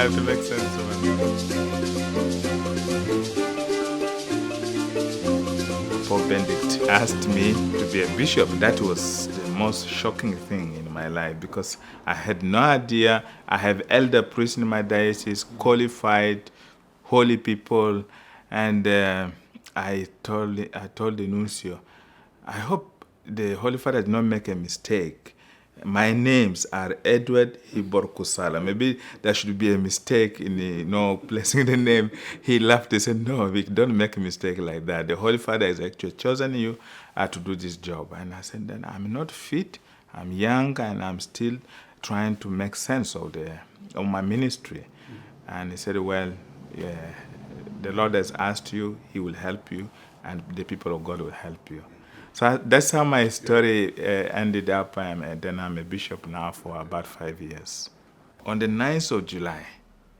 have to make sense of it. Pope Benedict asked me to be a bishop. That was the most shocking thing in my life because I had no idea. I have elder priests in my diocese, qualified, holy people, and I told the nuncio, I hope the Holy Father did not make a mistake. My names are Edward Hiiboro Kassala. Maybe there should be a mistake in placing the name. He laughed. He said, "No, we don't make a mistake like that. The Holy Father has actually chosen you to do this job." And I said, "Then I'm not fit. I'm young, and I'm still trying to make sense of my ministry." And he said, "Well, yeah, the Lord has asked you. He will help you, and the people of God will help you." So that's how my story ended up. Then I'm a bishop now for about 5 years. On the 9th of July,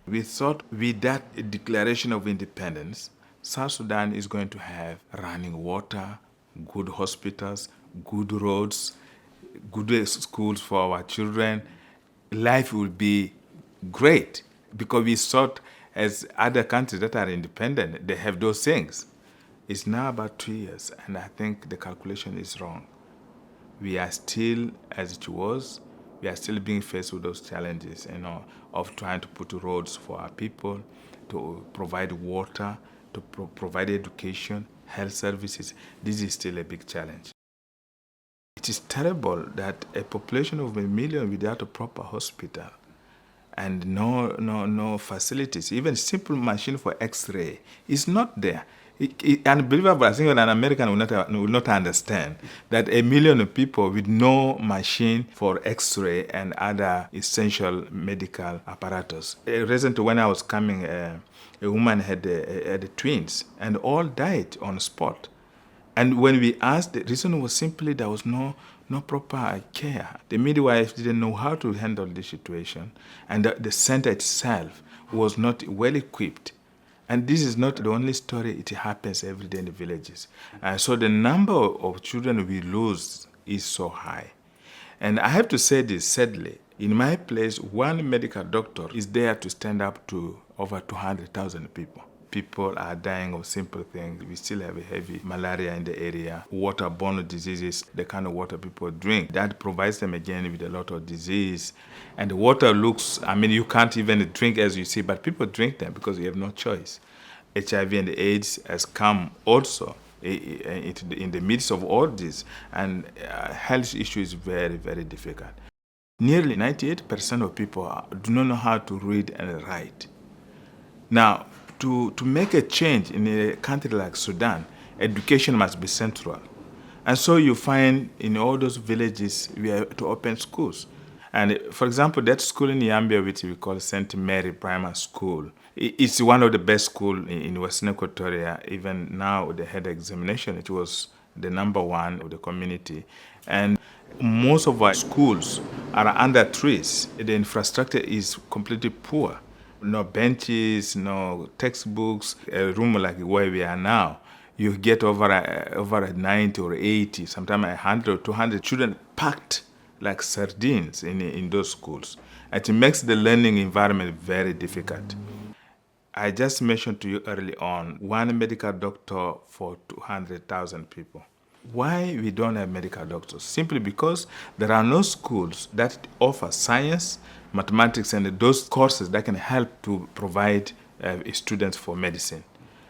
we thought with that declaration of independence, South Sudan is going to have running water, good hospitals, good roads, good schools for our children. Life will be great because we thought as other countries that are independent, they have those things. It's now about 2 years, and I think the calculation is wrong. We are still as it was. We are still being faced with those challenges, of trying to put roads for our people, to provide water, to provide education, health services. This is still a big challenge. It is terrible that a population of 1 million without a proper hospital and no facilities, even simple machine for X-ray is not there. Unbelievable. I think an American will not understand that 1 million of people with no machine for X-ray and other essential medical apparatus. Recently, when I was coming, a woman had twins and all died on the spot. And when we asked, the reason was simply there was no proper care. The midwives didn't know how to handle the situation, and the center itself was not well equipped. And this is not the only story. It happens every day in the villages. So the number of children we lose is so high. And I have to say this sadly. In my place, one medical doctor is there to stand up to over 200,000 people. People are dying of simple things. We still have a heavy malaria in the area, waterborne diseases, the kind of water people drink. That provides them again with a lot of disease. And the water looks, you can't even drink as you see, but people drink them because you have no choice. HIV and AIDS has come also in the midst of all this, and health issue is very, very difficult. Nearly 98% of people do not know how to read and write. Now, to make a change in a country like Sudan, education must be central. And so you find in all those villages, we have to open schools. And for example, that school in Yambia, which we call St. Mary Primary School, it's one of the best schools in Western Equatoria. Even now, they had examination. It was the number one of the community. And most of our schools are under trees. The infrastructure is completely poor. No benches, no textbooks. A room like where we are now, you get over 90 or 80, sometimes 100 or 200 children packed like sardines in those schools. And it makes the learning environment very difficult. I just mentioned to you early on, one medical doctor for 200,000 people. Why we don't have medical doctors? Simply because there are no schools that offer science, mathematics, and those courses that can help to provide students for medicine.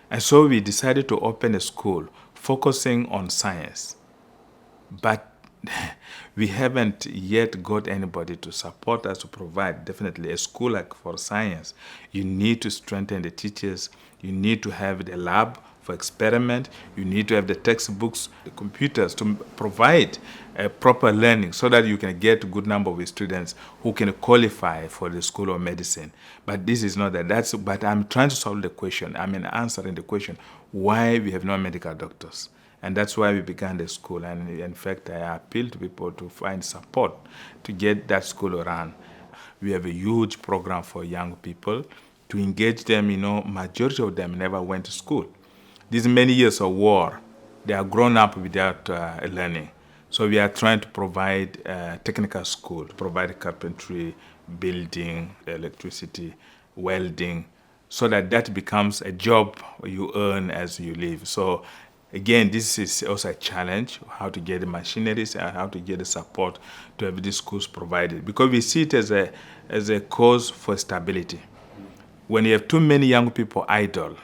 And so we decided to open a school focusing on science. But we haven't yet got anybody to support us to provide definitely a school like for science. You need to strengthen the teachers. You need to have the lab for experiment. You need to have the textbooks, the computers to provide proper learning so that you can get a good number of students who can qualify for the School of Medicine. But this is not that. But I'm trying to solve the question. Answering the question why we have no medical doctors. And that's why we began the school. And in fact, I appeal to people to find support to get that school run. We have a huge program for young people to engage them. Majority of them never went to school. These many years of war, they are grown up without learning. So we are trying to provide a technical school, provide carpentry, building, electricity, welding, so that becomes a job you earn as you live. So again, this is also a challenge, how to get the machineries and how to get the support to have these schools provided, because we see it as a cause for stability. When you have too many young people idle,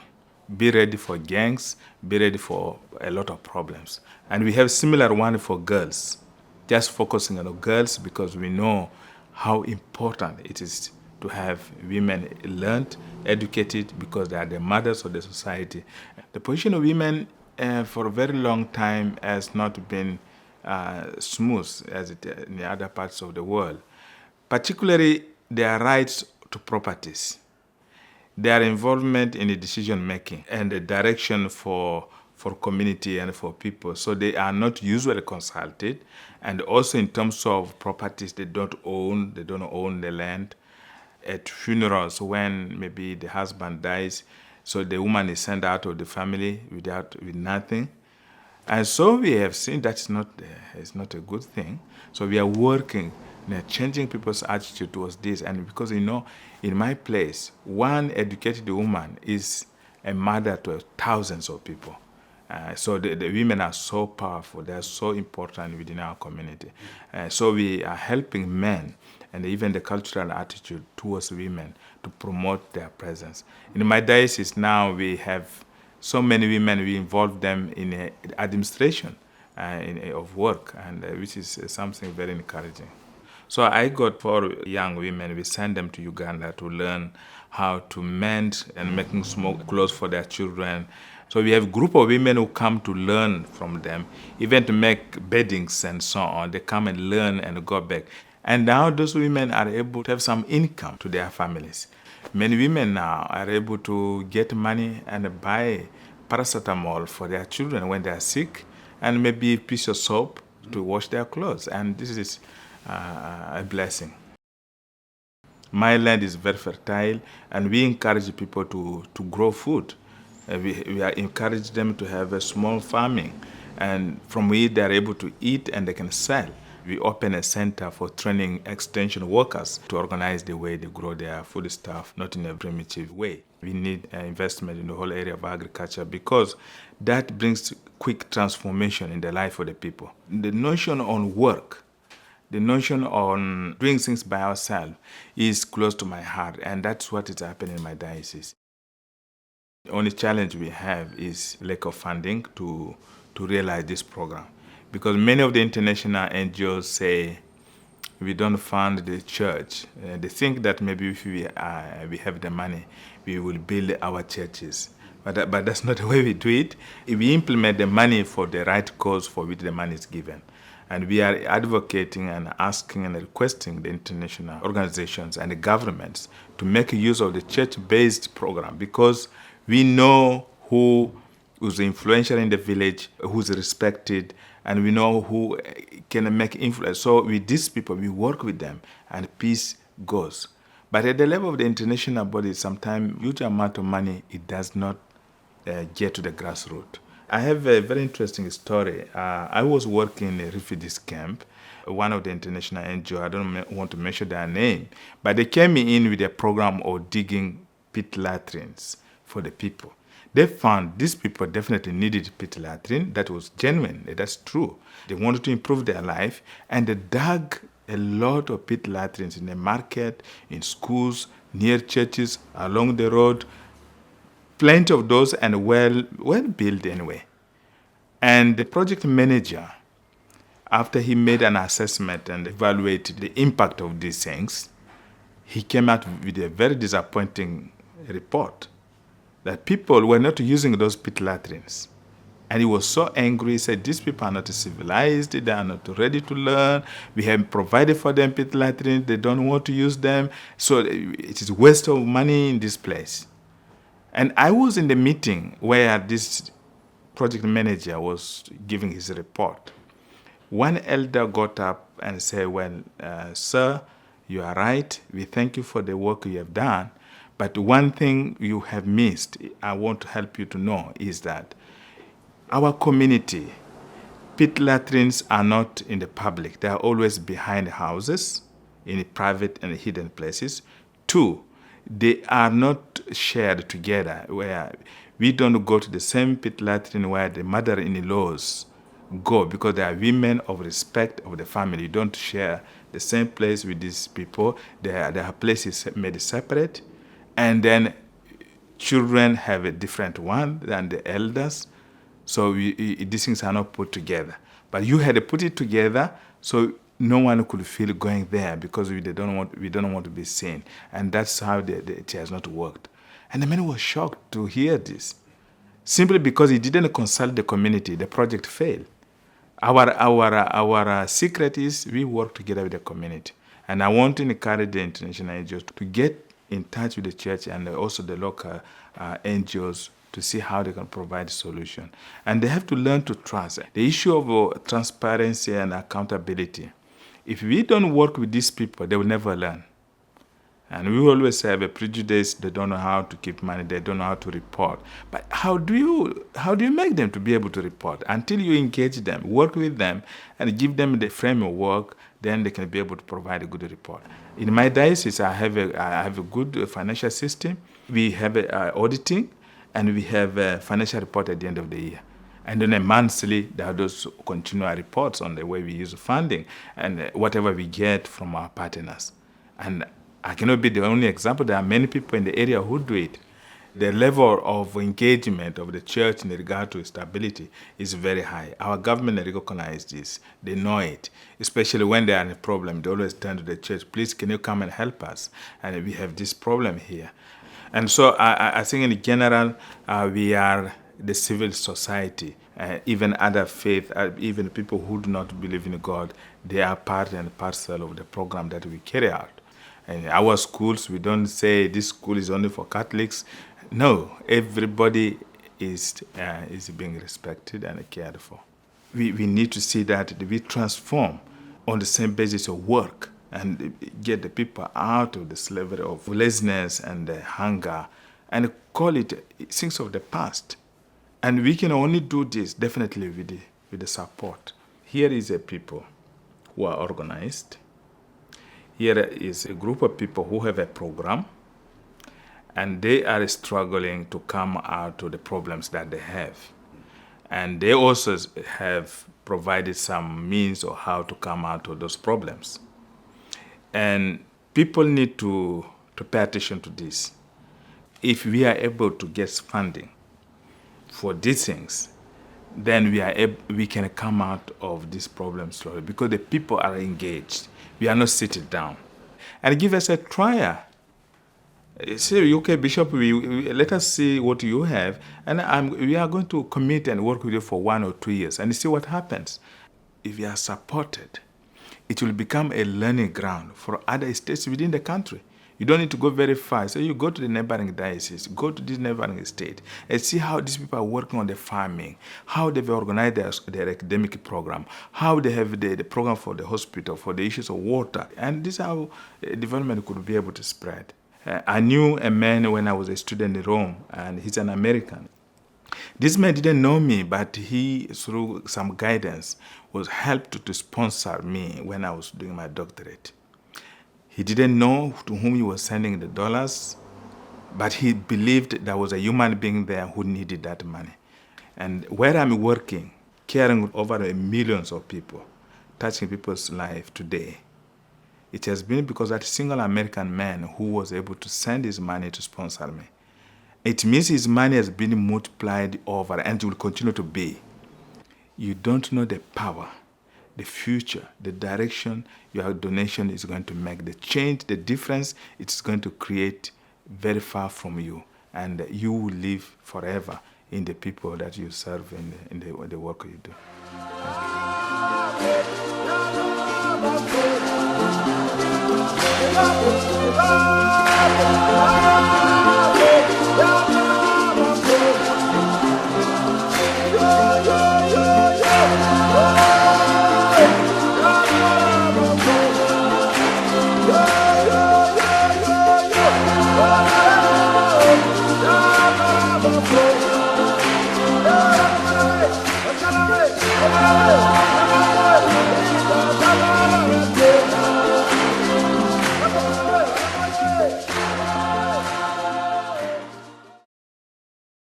be ready for gangs, be ready for a lot of problems. And we have similar one for girls, just focusing on the girls because we know how important it is to have women learned, educated, because they are the mothers of the society. The position of women for a very long time has not been smooth as it in the other parts of the world, particularly their rights to properties, their involvement in the decision making and the direction for community and for people. So they are not usually consulted. And also in terms of properties, they don't own the land. At funerals, when maybe the husband dies, so the woman is sent out of the family with nothing. And so we have seen that's it's not a good thing. So we are working, changing people's attitude towards this. And because, in my place, one educated woman is a mother to thousands of people. So the women are so powerful. They are so important within our community. So we are helping men and even the cultural attitude towards women to promote their presence. In my diocese now, we have so many women, we involve them in administration of work, and which is something very encouraging. So I got 4 young women. We send them to Uganda to learn how to mend and making small clothes for their children. So we have a group of women who come to learn from them, even to make beddings and so on. They come and learn and go back. And now those women are able to have some income to their families. Many women now are able to get money and buy paracetamol for their children when they are sick, and maybe a piece of soap to wash their clothes. And this is a blessing. My land is very fertile, and we encourage people to grow food. We encourage them to have a small farming, and from it they are able to eat and they can sell. We open a center for training extension workers to organize the way they grow their food stuff, not in a primitive way. We need investment in the whole area of agriculture because that brings quick transformation in the life of the people. The notion on work, the notion on doing things by ourselves is close to my heart, and that's what is happening in my diocese. The only challenge we have is lack of funding to realize this program, because many of the international NGOs say we don't fund the church. They think that maybe if we have the money, we will build our churches. But that's not the way we do it. We implement the money for the right cause for which the money is given. And we are advocating and asking and requesting the international organizations and the governments to make use of the church-based program, because we know who is influential in the village, who's respected, and we know who can make influence. So with these people, we work with them, and peace goes. But at the level of the international bodies, sometimes huge amount of money, it does not get to the grassroots. I have a very interesting story. I was working in a refugees camp. One of the international NGO, I don't want to mention their name, but they came in with a program of digging pit latrines for the people. They found these people definitely needed pit latrine. That was genuine. That's true. They wanted to improve their life, and they dug a lot of pit latrines in the market, in schools, near churches, along the road. Plenty of those, and well built anyway. And the project manager, after he made an assessment and evaluated the impact of these things, he came out with a very disappointing report that people were not using those pit latrines. And he was so angry. He said, these people are not civilized. They are not ready to learn. We have provided for them pit latrines. They don't want to use them. So it is waste of money in this place. And I was in the meeting where this project manager was giving his report. One elder got up and said, well, sir, you are right. We thank you for the work you have done. But one thing you have missed, I want to help you to know, is that our community, pit latrines are not in the public. They are always behind houses, in private and hidden places. 2, they are not shared together, where we don't go to the same pit latrine where the mother-in-laws go, because they are women of respect of the family. You don't share the same place with these people. Their place is made separate, and then children have a different one than the elders. So these things are not put together. But you had to put it together so no one could feel going there, because we don't want to be seen. And that's how it has not worked. And the man was shocked to hear this. Simply because he didn't consult the community, the project failed. Our secret is we work together with the community. And I want to encourage the international NGOs to get in touch with the church and also the local NGOs to see how they can provide a solution. And they have to learn to trust. The issue of transparency and accountability. If we don't work with these people, they will never learn. And we always have a prejudice. They don't know how to keep money. They don't know how to report. But how do you make them to be able to report? Until you engage them, work with them, and give them the framework, then they can be able to provide a good report. In my diocese, I have a good financial system. We have auditing, and we have a financial report at the end of the year. And then monthly, there are those continual reports on the way we use funding and whatever we get from our partners. And I cannot be the only example. There are many people in the area who do it. The level of engagement of the church in regard to stability is very high. Our government recognizes this. They know it. Especially when they are in a problem, they always turn to the church. Please, can you come and help us? And we have this problem here. And so I think in general, we are the civil society, even other faith, even people who do not believe in God, they are part and parcel of the program that we carry out. In our schools, we don't say this school is only for Catholics. No, everybody is being respected and cared for. We need to see that we transform on the same basis of work and get the people out of the slavery of laziness and hunger and call it things of the past. And we can only do this definitely with the support. Here is a people who are organized. Here is a group of people who have a program, and they are struggling to come out of the problems that they have. And they also have provided some means of how to come out of those problems. And people need to pay attention to this. If we are able to get funding for these things, then we can come out of this problem slowly, because the people are engaged. We are not sitting down. And give us a trial. Say, okay, Bishop, let us see what you have, and we are going to commit and work with you for 1 or 2 years and see what happens. If we are supported, it will become a learning ground for other states within the country. You don't need to go very far. So you go to the neighboring diocese, go to this neighboring state, and see how these people are working on the farming, how they've organized their academic program, how they have the program for the hospital, for the issues of water. And this is how development could be able to spread. I knew a man when I was a student in Rome, and he's an American. This man didn't know me, but he, through some guidance, was helped to sponsor me when I was doing my doctorate. He didn't know to whom he was sending the dollars, but he believed there was a human being there who needed that money. And where I'm working, caring over millions of people, touching people's life today, it has been because that single American man who was able to send his money to sponsor me. It means his money has been multiplied over and will continue to be. You don't know the power, the future, the direction your donation is going to make, the change, the difference it's going to create very far from you. And you will live forever in the people that you serve in the work you do. Thank you.